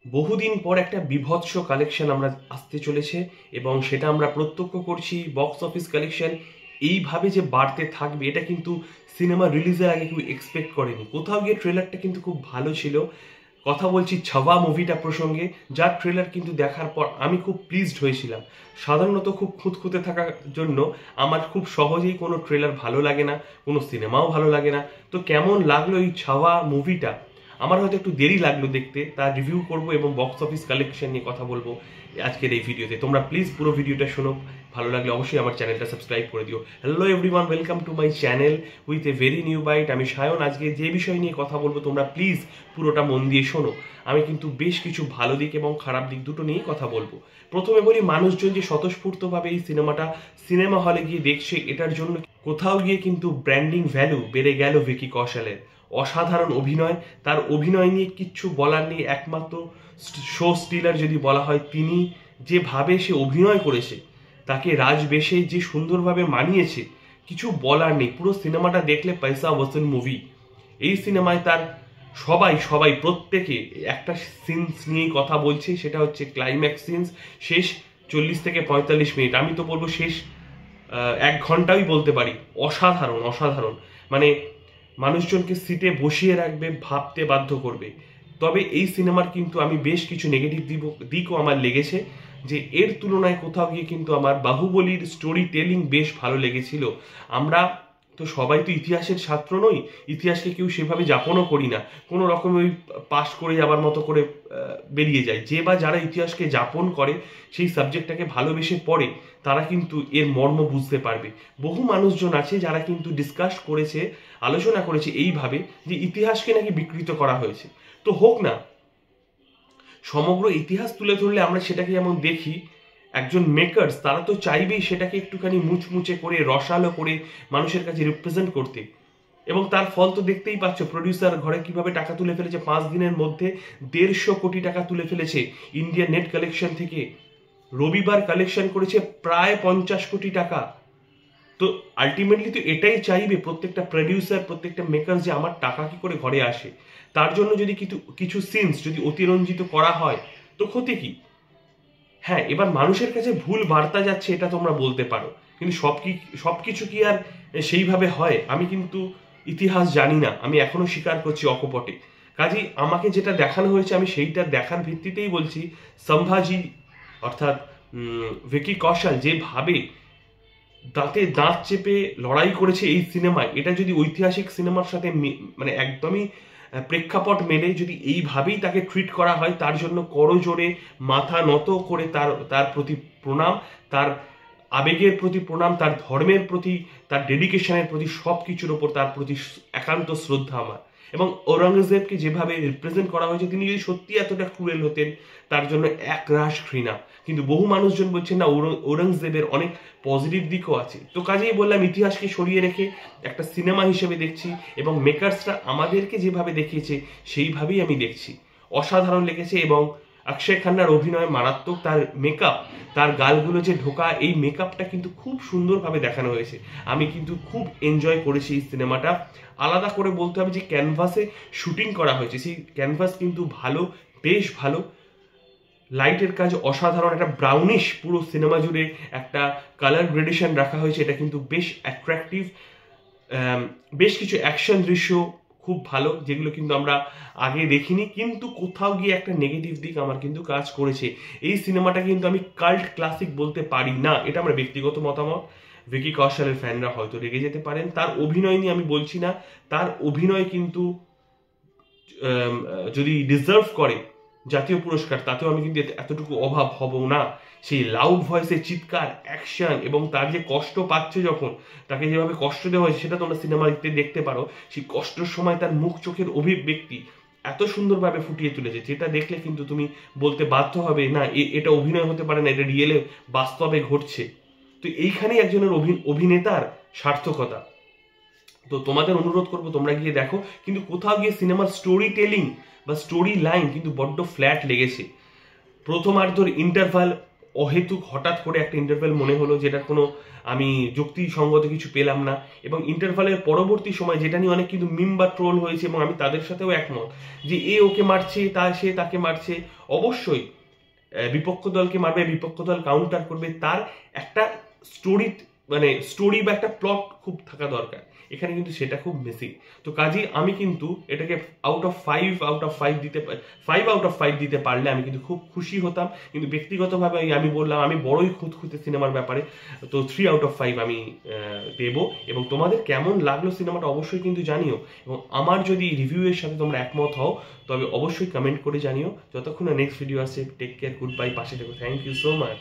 বহুদিন পর একটা বিভৎস কালেকশন আমরা আসতে চলেছে এবং সেটা আমরা প্রত্যক্ষ করছি। বক্স অফিস কালেকশন এইভাবে যে বাড়তে থাকবে এটা কিন্তু সিনেমা রিলিজের আগে কেউ এক্সপেক্ট করেনি। কোথাও গিয়ে ট্রেলারটা কিন্তু খুব ভালো ছিল। কথা বলছি ছাওয়া মুভিটা প্রসঙ্গে, যার ট্রেলার কিন্তু দেখার পর আমি খুব প্লিজড হয়েছিলাম। সাধারণত খুব খুঁতখুঁতে থাকার জন্য আমার খুব সহজেই কোনো ট্রেলার ভালো লাগে না, কোনো সিনেমাও ভালো লাগে না। তো কেমন লাগলো এই ছাওয়া মুভিটা, আমার হয়তো একটু দেরি লাগলো দেখতে, তার রিভিউ করব এবং বক্স অফিস কালেকশন নিয়ে কথা বলবো আজকের এই ভিডিওতে। তোমরা প্লিজ পুরো ভিডিওটা শোনো, ভালো লাগলে অবশ্যই আমার চ্যানেলটা সাবস্ক্রাইব করে দিও। Hello everyone, welcome to my channel with a very new bite. আমি সায়ন। আজকে যে বিষয় নিয়ে কথা বলবো তোমরা প্লিজ পুরোটা মন দিয়ে শোনো। আমি কিন্তু বেশ কিছু ভালো দিক এবং খারাপ দিক দুটো নিয়েই কথা বলবো। প্রথমে বলি, মানুষজন যে স্বতঃস্ফূর্তভাবে এই সিনেমাটা সিনেমা হলে গিয়ে দেখছে, এটার জন্য কোথাও গিয়ে কিন্তু ব্র্যান্ডিং ভ্যালু বেড়ে গেল ভিকি কৌশলের। অসাধারণ অভিনয়, তার অভিনয় নিয়ে কিচ্ছু বলার নেই। একমাত্র শো স্টিলার যদি বলা হয়, তিনি যেভাবে সে অভিনয় করেছে, তাকে রাজবেশে যে সুন্দরভাবে মানিয়েছে, কিছু বলার নেই। পুরো সিনেমাটা দেখলে পয়সা ওয়াসুল মুভি। এই সিনেমায় তার সবাই সবাই প্রত্যেকে একটা সিনস নিয়েই কথা বলছে, সেটা হচ্ছে ক্লাইম্যাক্স সিনস। শেষ 40 থেকে 45 মিনিট, আমি তো বলবো শেষ 1 ঘন্টাই বলতে পারি, অসাধারণ অসাধারণ। মানে মানুষজনকে সিটে বসিয়ে রাখবে, ভাবতে বাধ্য করবে। তবে এই সিনেমার কিন্তু আমি বেশ কিছু নেগেটিভ দিকও আমার লেগেছে, যে এর তুলনায় কোথাও গিয়ে কিন্তু আমার বাহুবলীর স্টোরি টেলিং বেশ ভালো লেগেছিল। আমরা তো সবাই তো ইতিহাসের ছাত্র নই, ইতিহাসকে কেউ সেভাবে যাপনও করি না, কোনো রকম ওই পাশ করে যাবার মতো করে বেরিয়ে যায়। যে বা যারা ইতিহাসকে যাপন করে, সেই সাবজেক্টটাকে ভালোবেসে পড়ে, তারা কিন্তু এর মর্ম বুঝতে পারবে। বহু মানুষজন আছে যারা কিন্তু ডিসকাস করেছে, আলোচনা করেছে এইভাবে যে ইতিহাসকে নাকি বিকৃত করা হয়েছে। তো হোক না, সমগ্র ইতিহাস তুলে ধরলে আমরা সেটাকে যেমন দেখি, একজন মেকার্স তারা তো চাইবেই সেটাকে একটুখানি মুচমুচে করে, রসালো করে মানুষের কাছে রিপ্রেজেন্ট করতে। এবং তার ফল তো দেখতেই পাচ্ছ, প্রডিউসার ঘরে কিভাবে টাকা তুলে ফেলেছে। 5 দিনের মধ্যে 150 কোটি টাকা তুলে ফেলেছে ইন্ডিয়ান নেট কালেকশন থেকে। রবিবার কালেকশন করেছে প্রায় 50 কোটি টাকা। তো আলটিমেটলি তো এটাই চাইবে প্রত্যেকটা প্রডিউসার, প্রত্যেকটা মেকার, যে আমার টাকা কি করে ঘরে আসে। তার জন্য যদি কিছু সিনস যদি অতিরঞ্জিত করা হয়, তো ক্ষতি কি? হ্যাঁ, এবার মানুষের কাছে ভুল বার্তা যাচ্ছে এটা তোমরা বলতে পারো, কিন্তু সবকিছু কি আর সেইভাবে হয়? আমি কিন্তু ইতিহাস জানি না, আমি এখনো স্বীকার করছি অকপটে। কাজেই আমাকে যেটা দেখানো হয়েছে আমি সেইটা দেখার ভিত্তিতেই বলছি। সম্ভাজি অর্থাৎ ভিকি কৌশল যেভাবে দাঁতে দাঁত চেপে লড়াই করেছে এই সিনেমায়, এটা যদি ঐতিহাসিক সিনেমার সাথে মানে একদমই প্রেক্ষাপট মেলে যদি এইভাবেই তাকে ট্রিট করা হয়, তার জন্য করজোড়ে মাথা নত করে তার প্রতি প্রণাম, তার আবেগের প্রতি প্রণাম, তার ধর্মের প্রতি, তার ডেডিকেশনের প্রতি, সব কিছুর ওপর তার প্রতি একান্ত শ্রদ্ধা আমার। এবং ঔরঙ্গজেবকে যেভাবে রিপ্রেজেন্ট করা হয়েছে, তিনি যদি সত্যি এতটা ক্রুয়েল হতেন, তার জন্য একরাশ ঘৃণা। কিন্তু বহু মানুষজন বলছেন না, ঔরঙ্গজেবের অনেক পজিটিভ দিকও আছে। তো কাজেই বললাম, ইতিহাসকে সরিয়ে রেখে একটা সিনেমা হিসেবে দেখছি, এবং মেকার্সরা আমাদেরকে যেভাবে দেখিয়েছে সেইভাবেই আমি দেখছি। অসাধারণ লেগেছে। এবং অক্ষয় খান্নার অভিনয় মারাত্মক, তার মেকআপ, তার গালগুলো যে ঢোকা, এই মেকআপটা কিন্তু খুব সুন্দরভাবে দেখানো হয়েছে। আমি কিন্তু খুব এনজয় করেছি এই সিনেমাটা। আলাদা করে বলতে হবে যে ক্যানভাসে শুটিং করা হয়েছে, সেই ক্যানভাস কিন্তু ভালো, বেশ ভালো। লাইটের কাজ অসাধারণ, একটা ব্রাউনিশ পুরো সিনেমা জুড়ে একটা কালার গ্রেডেশন রাখা হয়েছে, এটা কিন্তু বেশ অ্যাট্রাকটিভ। বেশ কিছু অ্যাকশন দৃশ্য খুব ভালো, যেগুলো কিন্তু আমরা আগে দেখিনি। কিন্তু কোথাও গিয়ে একটা নেগেটিভ দিক আমার কিন্তু কাজ করেছে। এই সিনেমাটা কিন্তু আমি কাল্ট ক্লাসিক বলতে পারি না, এটা আমার ব্যক্তিগত মতামত। ভিকি কৌশলের ফ্যানরা হয়তো রেগে যেতে পারেন, তার অভিনয় নিয়ে আমি বলছি না। তার অভিনয় কিন্তু যদি ডিজার্ভ করে জাতীয় পুরস্কার, তাতেও আমি কিন্তু এতটুকু অভাব হব না। সেই লাউড ভয়েসে চিৎকার, অ্যাকশন, এবং তার যে কষ্ট পাচ্ছে যখন, তাকে যেভাবে কষ্ট দেওয়া হয়েছে সেটা তোমরা সিনেমাতে দেখতে পারো। সেই কষ্টের সময় তার মুখ চোখের অভিব্যক্তি এত সুন্দরভাবে ফুটিয়ে তুলেছে, যেটা দেখলে কিন্তু তুমি বলতে বাধ্য হবে, না এটা অভিনয় হতে পারে না, এটা রিয়েলে বাস্তবে ঘটছে। তো এইখানেই একজনের অভিনেতার সার্থকতা। তো তোমাদের অনুরোধ করবো তোমরা গিয়ে দেখো। কিন্তু কোথাও গিয়ে সিনেমার স্টোরি টেলিং বা স্টোরি লাইন কিন্তু বড্ড ফ্ল্যাট লেগেছে। প্রথমার্ধর ইন্টারভাল অহেতুক হঠাৎ করে একটা ইন্টারভেল মনে হলো, যেটার কোনো আমি যুক্তিসঙ্গত কিছু পেলাম না। এবং ইন্টারভেলের পরবর্তী সময় যেটা নিয়ে অনেক কিন্তু মিম বা ট্রোল হয়েছে, এবং আমি তাদের সাথেও একমত যে এ ওকে মারছে, সে তাকে মারছে। অবশ্যই বিপক্ষ দলকে মারবে, বিপক্ষ দল কাউন্টার করবে, তার একটা স্টোরি বা একটা প্লট খুব থাকা দরকার। এখানে কিন্তু সেটা খুব মিসিং। তো কাজেই আমি কিন্তু এটাকে আউট অফ 5 দিতে পারলে আমি কিন্তু খুব খুশি হতাম। কিন্তু ব্যক্তিগতভাবে আমি বললাম আমি বড়ই খুঁতখুঁতে সিনেমার ব্যাপারে, তো 3/5 আমি দেব। এবং তোমাদের কেমন লাগলো সিনেমাটা অবশ্যই কিন্তু জানিও, এবং আমার যদি রিভিউয়ের সাথে তোমরা একমত হও তবে অবশ্যই কমেন্ট করে জানিও। যতক্ষণ না নেক্সট ভিডিও আসছে, টেক কেয়ার, গুড বাই, পাশে থেকো, থ্যাংক ইউ সো মাচ।